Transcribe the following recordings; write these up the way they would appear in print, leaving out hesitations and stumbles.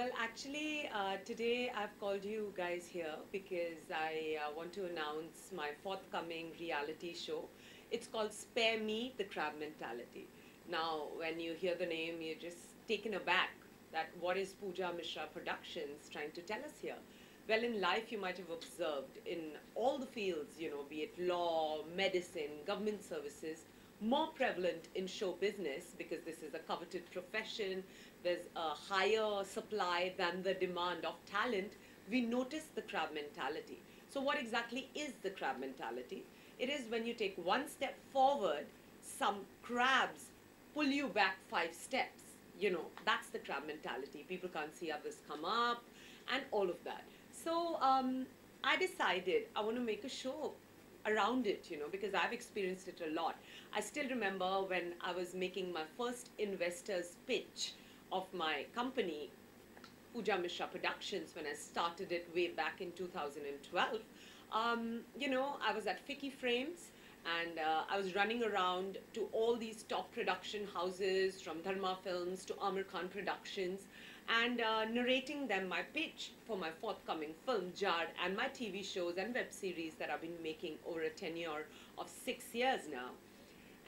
Well, actually, today I've called you guys here because I want to announce my forthcoming reality show. It's called Spare Me the Crab Mentality. Now, when you hear the name, you're just taken aback that what is Pooja Mishra Productions trying to tell us here? Well, in life, you might have observed in all the fields, be it law, medicine, government services, more prevalent in show business because this is a coveted profession. There's a higher supply than the demand of talent. We notice the crab mentality. So, what exactly is the crab mentality? It is when you take one step forward, some crabs pull you back 5 steps. That's the crab mentality. People can't see others come up and all of that. So, I decided I want to make a show around it, because I've experienced it a lot. I still remember when I was making my first investor's pitch of my company, Pooja Mishra Productions, when I started it way back in 2012. I was at Ficky Frames and I was running around to all these top production houses from Dharma Films to Amir Khan Productions and narrating them my pitch for my forthcoming film, Jad, and my TV shows and web series that I've been making over a tenure of 6 years now.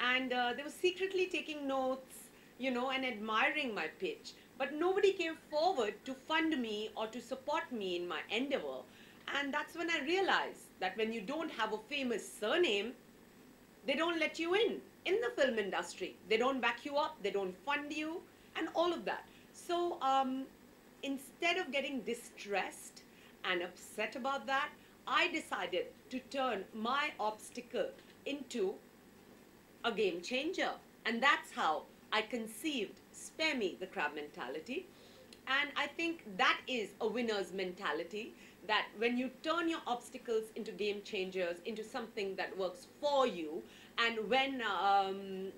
And they were secretly taking notes, and admiring my pitch. But nobody came forward to fund me or to support me in my endeavor. And that's when I realized that when you don't have a famous surname, they don't let you in the film industry. They don't back you up, they don't fund you, and all of that. So instead of getting distressed and upset about that, I decided to turn my obstacle into a game changer. And that's how I conceived Spare Me the Crab Mentality. And I think that is a winner's mentality, that when you turn your obstacles into game changers, into something that works for you, and when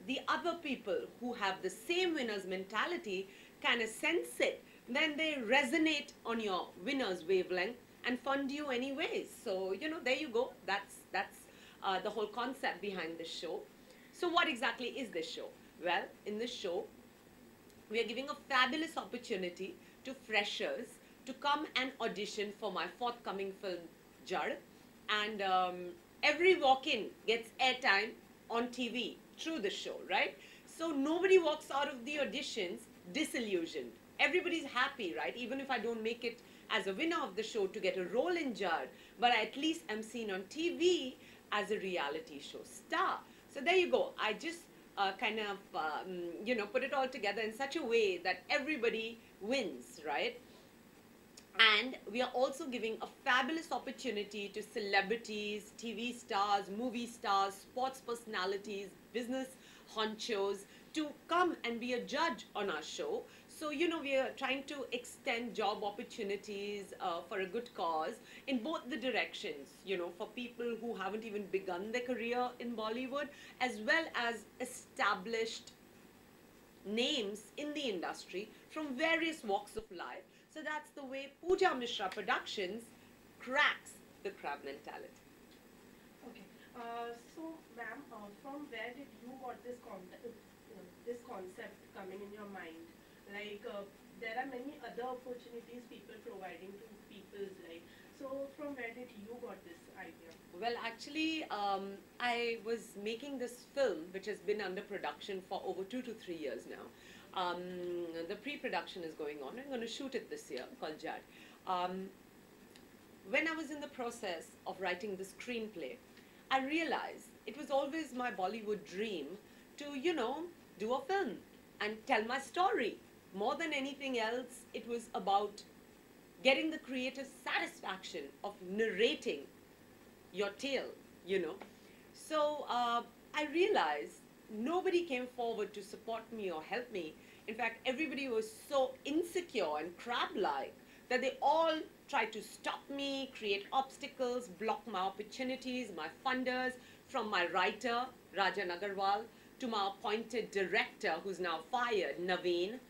the other people who have the same winner's mentality kind of sense it, then they resonate on your winner's wavelength and fund you anyways. So, there you go. That's the whole concept behind the show. So what exactly is this show? Well, in this show, we are giving a fabulous opportunity to freshers to come and audition for my forthcoming film, Jad. And every walk-in gets airtime on TV through the show, right? So nobody walks out of the auditions disillusioned. Everybody's happy, right? Even if I don't make it as a winner of the show to get a role in Jad, but I at least am seen on TV as a reality show star. So there you go. I just put it all together in such a way that everybody wins, right? And we are also giving a fabulous opportunity to celebrities, TV stars, movie stars, sports personalities, business honchos to come and be a judge on our show. So, we are trying to extend job opportunities for a good cause in both the directions, for people who haven't even begun their career in Bollywood, as well as established names in the industry from various walks of life. So that's the way Pooja Mishra Productions cracks the crab mentality. Okay. So, ma'am, from where did you got this concept coming in your mind? Like, there are many other opportunities people providing to people's life. So, from where did you got this idea? Well, actually, I was making this film, which has been under production for over 2 to 3 years now. The pre-production is going on. I'm going to shoot it this year, called Jad. When I was in the process of writing the screenplay, I realized it was always my Bollywood dream to, do a film and tell my story. More than anything else, it was about getting the creative satisfaction of narrating your tale. So I realized nobody came forward to support me or help me. In fact, everybody was so insecure and crab-like that they all tried to stop me, create obstacles, block my opportunities, my funders, from my writer, Rajan Agarwal, to my appointed director, who's now fired, Naveen.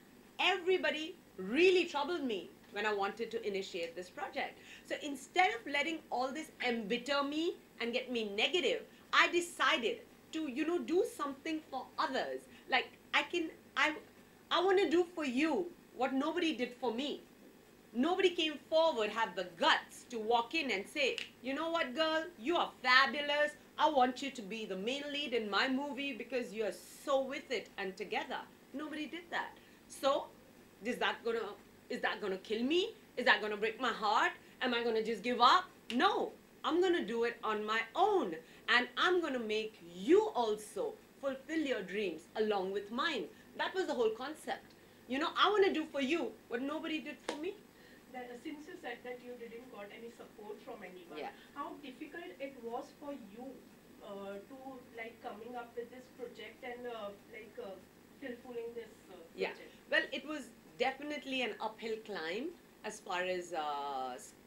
Everybody really troubled me when I wanted to initiate this project. So instead of letting all this embitter me and get me negative, I decided to, do something for others. Like I want to do for you what nobody did for me. Nobody came forward, had the guts to walk in and say, you know what, girl, you are fabulous. I want you to be the main lead in my movie because you are so with it and together. Nobody did that. So, is that gonna kill me? Is that gonna break my heart? Am I gonna just give up? No, I'm gonna do it on my own, and I'm gonna make you also fulfill your dreams along with mine. That was the whole concept. You know, I want to do for you what nobody did for me. Since you said that you didn't got any support from anyone, Yeah. how difficult it was for you to like coming up with this project and fulfilling this Yeah. project? Well, it was definitely an uphill climb as far as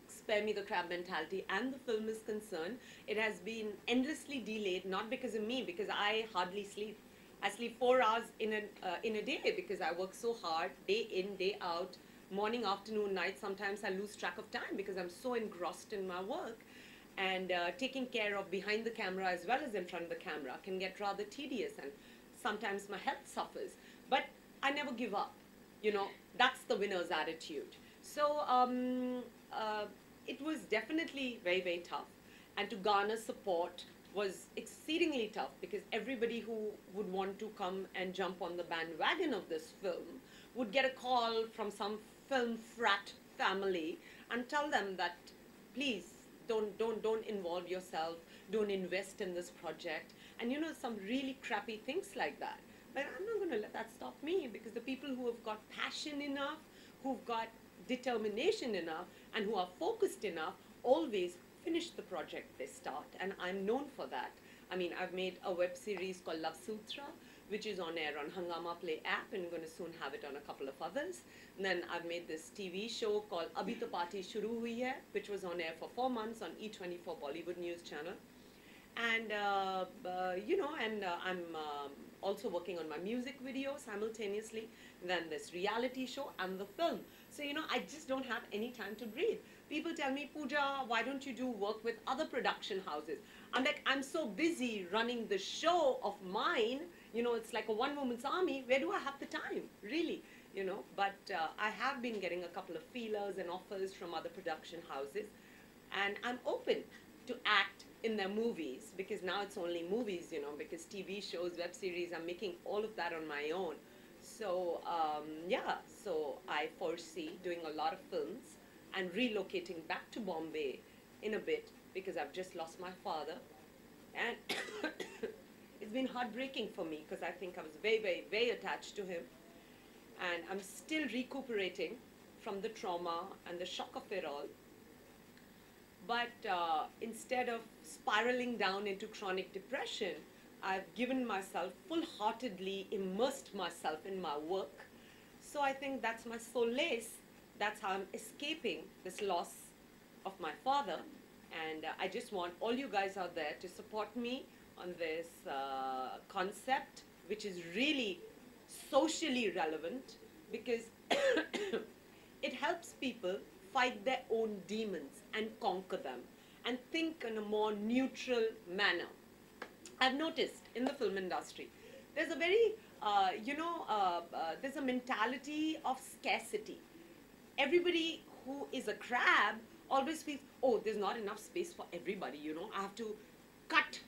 Spare Me the Crab Mentality and the film is concerned. It has been endlessly delayed, not because of me, because I hardly sleep. I sleep 4 hours in a day because I work so hard, day in, day out, morning, afternoon, night. Sometimes I lose track of time because I'm so engrossed in my work. And taking care of behind the camera as well as in front of the camera can get rather tedious, and sometimes my health suffers. But I never give up. You know, that's the winner's attitude. So it was definitely very, very tough. And to garner support was exceedingly tough because everybody who would want to come and jump on the bandwagon of this film would get a call from some film frat family and tell them that, please, don't involve yourself, don't invest in this project, and you know, some really crappy things like that. But I'm not going to let that stop me, because the people who have got passion enough, who've got determination enough, and who are focused enough always finish the project they start, and I'm known for that. I mean, I've made a web series called Love Sutra, which is on air on Hangama Play app, and I'm going to soon have it on a couple of others. And then I've made this TV show called Abhi To Party Shuru Hui Hai, which was on air for 4 months on E24 Bollywood News Channel. And you know, and I'm also working on my music video simultaneously, and then this reality show and the film. So you know, I just don't have any time to breathe. People tell me, Pooja, why don't you do work with other production houses? I'm like, I'm so busy running the show of mine, you know, it's like a one-woman's army. Where do I have the time, really? You know, but I have been getting a couple of feelers and offers from other production houses, and I'm open to act in their movies, because now it's only movies, you know, because TV shows, web series, I'm making all of that on my own. So yeah, so I foresee doing a lot of films and relocating back to Bombay in a bit, because I've just lost my father, and it's been heartbreaking for me because I think I was very, very, very attached to him, and I'm still recuperating from the trauma and the shock of it all. But instead of spiraling down into chronic depression, I've given myself, full-heartedly immersed myself in my work. So I think that's my solace. That's how I'm escaping this loss of my father. And I just want all you guys out there to support me on this concept, which is really socially relevant, because it helps people fight their own demons and conquer them and think in a more neutral manner. I've noticed in the film industry, there's a very, there's a mentality of scarcity. Everybody who is a crab always feels, oh, there's not enough space for everybody, you know, I have to cut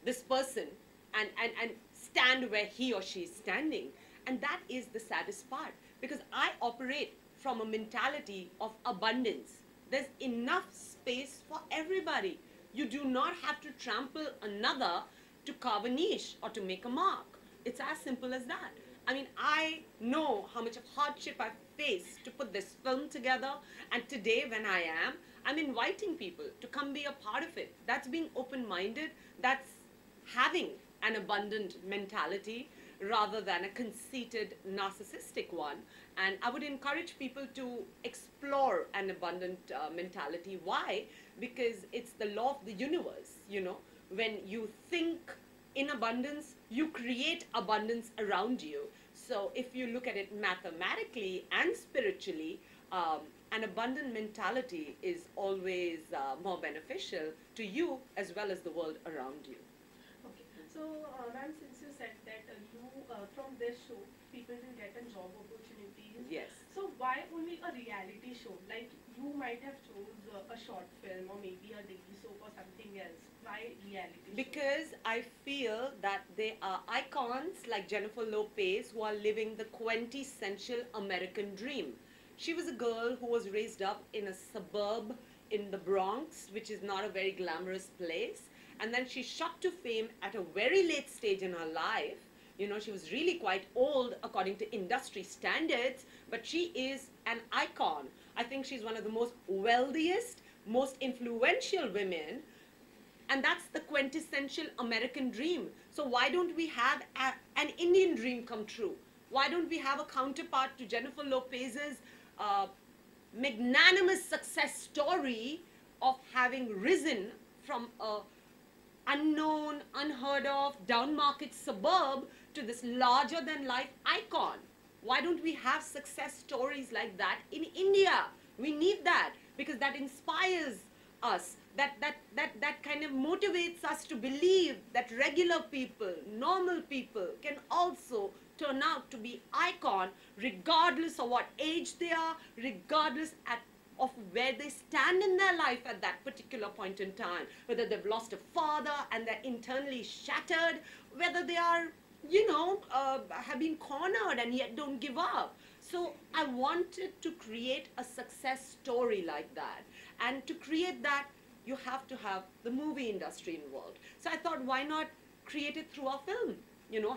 this person and stand where he or she is standing. And that is the saddest part, because I operate from a mentality of abundance. There's enough space for everybody. You do not have to trample another to carve a niche or to make a mark. It's as simple as that. I mean, I know how much of hardship I've faced to put this film together, and today when I'm inviting people to come be a part of it. That's being open-minded, that's having an abundant mentality rather than a conceited, narcissistic one. And I would encourage people to explore an abundant mentality. Why? Because it's the law of the universe, you know. When you think in abundance, you create abundance around you. So if you look at it mathematically and spiritually, an abundant mentality is always more beneficial to you as well as the world around you. Okay. So, ma'am, since you said that from this show, people will get a job opportunities. Yes. So, why only a reality show? Like, you might have chose a short film or maybe a daily soap or something else. Why reality show? Because I feel that they are icons like Jennifer Lopez who are living the quintessential American dream. She was a girl who was raised up in a suburb in the Bronx, which is not a very glamorous place. And then she shot to fame at a very late stage in her life. You know, she was really quite old according to industry standards, but she is an icon. I think she's one of the most wealthiest, most influential women, and that's the quintessential American dream. So why don't we have an Indian dream come true? Why don't we have a counterpart to Jennifer Lopez's uh, magnanimous success story of having risen from a unknown, unheard of, down market suburb to this larger than life icon? Why don't we have success stories like that in India? We need that because that inspires us. That kind of motivates us to believe that regular people, normal people can also turn out to be icon regardless of what age they are, regardless of where they stand in their life at that particular point in time, whether they've lost a father and they're internally shattered, whether they are, have been cornered and yet don't give up. So I wanted to create a success story like that. And to create that, you have to have the movie industry involved. So I thought, why not create it through a film?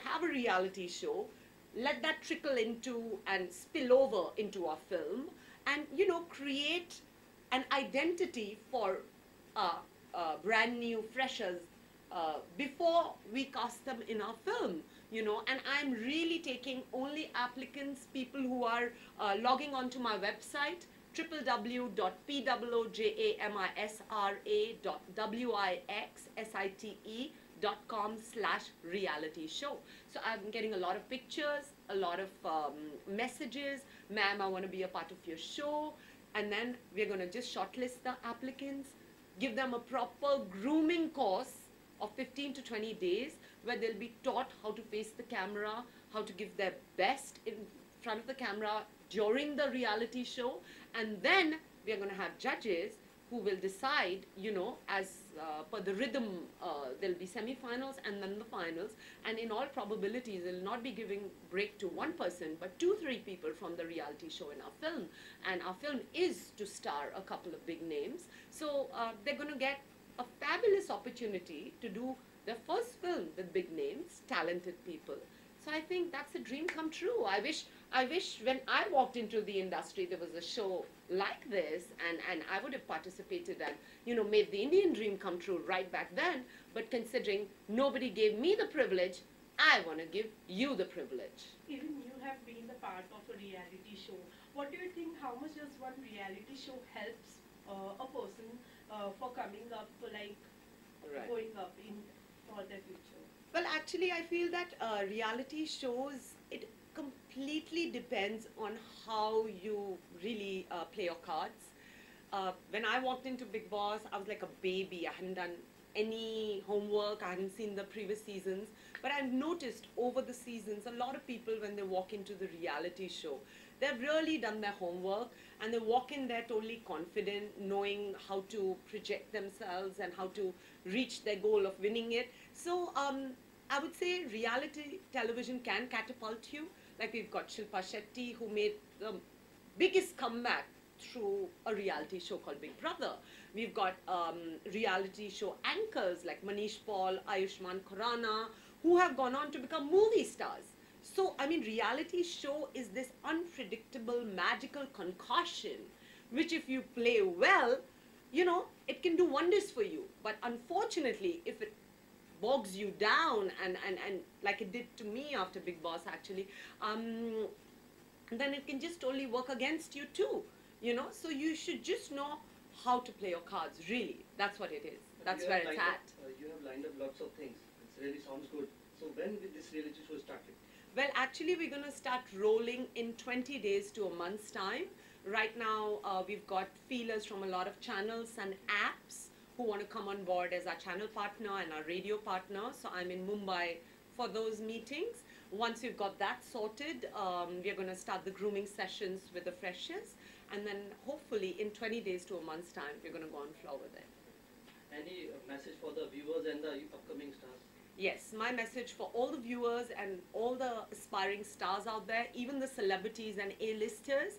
Have a reality show, let that trickle into and spill over into our film, and create an identity for brand new freshers before we cast them in our film. And I'm really taking only applicants, people who are logging onto my website, www.pojamisra.wixsite.com/reality show. So I'm getting a lot of pictures, a lot of messages. Ma'am, I want to be a part of your show. And then we're going to just shortlist the applicants, give them a proper grooming course of 15 to 20 days where they'll be taught how to face the camera, how to give their best in front of the camera during the reality show. And then we are going to have judges who will decide, as per the rhythm, there'll be semi-finals and then the finals. And in all probabilities, they'll not be giving break to one person, but 2-3 people from the reality show in our film. And our film is to star a couple of big names. So they're going to get a fabulous opportunity to do their first film with big names, talented people. So I think that's a dream come true. I wish when I walked into the industry there was a show like this, and I would have participated and made the Indian dream come true right back then. But considering nobody gave me the privilege, I want to give you the privilege. Even you have been the part of a reality show. What do you think? How much does one reality show helps a person for coming up, like going up in for the future? Well, actually, I feel that reality shows, it completely depends on how you really play your cards. When I walked into Big Boss, I was like a baby. I hadn't done any homework. I hadn't seen the previous seasons. But I've noticed over the seasons, a lot of people, when they walk into the reality show, they've really done their homework and they walk in there totally confident, knowing how to project themselves and how to reach their goal of winning it. So I would say reality television can catapult you. Like we've got Shilpa Shetty, who made the biggest comeback through a reality show called Big Brother. We've got reality show anchors like Manish Paul, Ayushmann Khurrana, who have gone on to become movie stars. So, I mean, reality show is this unpredictable, magical concoction, which if you play well, it can do wonders for you. But unfortunately, if it bogs you down and like it did to me after Big Boss actually, then it can just totally work against you too. So you should just know how to play your cards, really. That's what it is. That's where it's at. You have lined up lots of things. It really sounds good. So when will this reality show started? Well, actually, we're going to start rolling in 20 days to a month's time. Right now, we've got feelers from a lot of channels and apps who want to come on board as our channel partner and our radio partner. So I'm in Mumbai for those meetings. Once we've got that sorted, we're going to start the grooming sessions with the freshers. And then hopefully in 20 days to a month's time, we're going to go on floor with it. Any message for the viewers and the upcoming stars? Yes, my message for all the viewers and all the aspiring stars out there, even the celebrities and A-listers,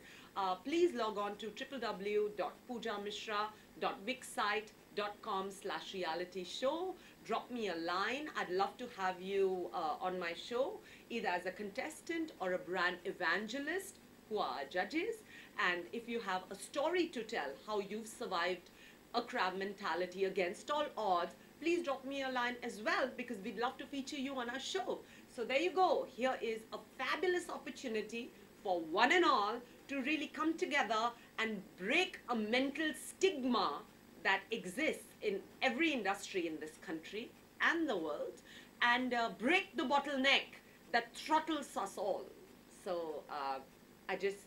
please log on to www.poojamishra.wixsite.com/reality show. Drop me a line. I'd love to have you on my show, either as a contestant or a brand evangelist, who are our judges. And if you have a story to tell, how you've survived a crab mentality against all odds, please drop me a line as well, because we'd love to feature you on our show. So there you go. Here is a fabulous opportunity for one and all to really come together and break a mental stigma that exists in every industry in this country and the world, and break the bottleneck that throttles us all. So I just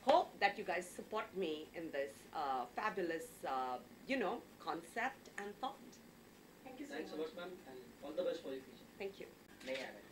hope that you guys support me in this fabulous, concept and thought. Thank you so Thanks so much. much, ma'am, and all the best for your future. Thank you. नहीं आ रहा है